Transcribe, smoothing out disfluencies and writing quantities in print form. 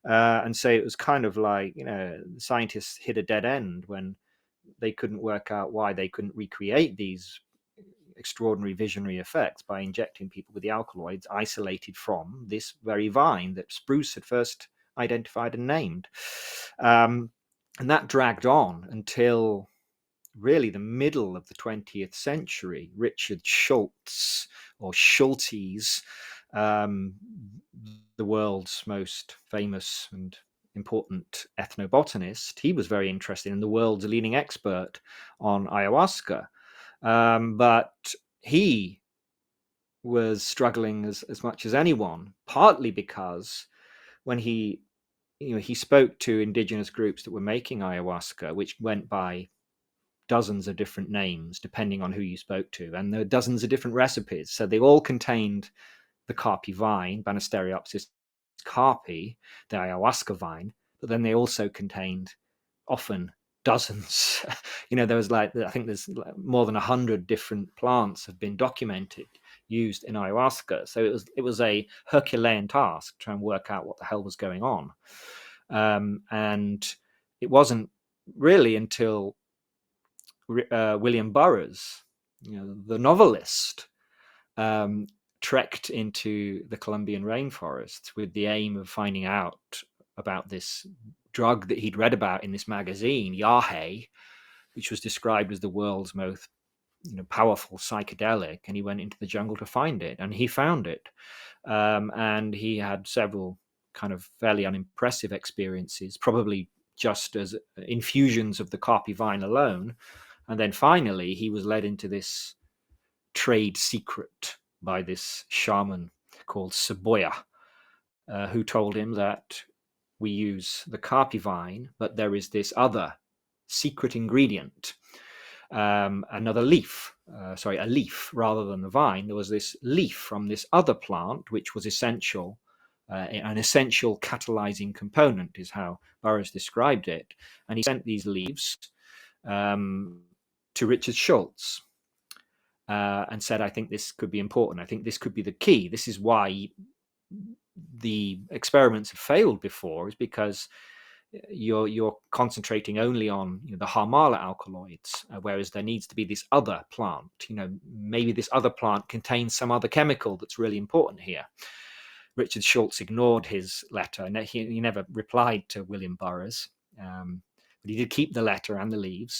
And so it was kind of like, scientists hit a dead end when they couldn't work out why they couldn't recreate these extraordinary visionary effects by injecting people with the alkaloids isolated from this very vine that Spruce had first identified and named. And that dragged on until really the middle of the 20th century. Richard Schultz, or Schultes, the world's most famous and important ethnobotanist, he was very interested and the world's leading expert on ayahuasca. But he was struggling as much as anyone, partly because when he spoke to indigenous groups that were making ayahuasca, which went by dozens of different names depending on who you spoke to, and there were dozens of different recipes. So they all contained the carpi vine, Banisteriopsis carpi, the ayahuasca vine, but then they also contained often dozens. There was I think there's more than 100 different plants have been documented used in ayahuasca. So it was a Herculean task to try and work out what the hell was going on. And it wasn't really until William Burroughs, the novelist, trekked into the Colombian rainforests with the aim of finding out about this drug that he'd read about in this magazine, Yahe, which was described as the world's most powerful psychedelic. And he went into the jungle to find it, and he found it. And he had several kind of fairly unimpressive experiences, probably just as infusions of the carpi vine alone. And then finally, he was led into this trade secret by this shaman called Saboya, who told him that we use the carpi vine, but there is this other secret ingredient, another leaf, a leaf rather than the vine. There was this leaf from this other plant, which was essential, an essential catalyzing component is how Burroughs described it. And he sent these leaves to Richard Schultz and said, I think this could be important. I think this could be the key. This is why the experiments have failed before, is because you're concentrating only on the Harmala alkaloids, whereas there needs to be this other plant. Maybe this other plant contains some other chemical that's really important here. Richard Schultz ignored his letter, and he never replied to William Burroughs, but he did keep the letter and the leaves.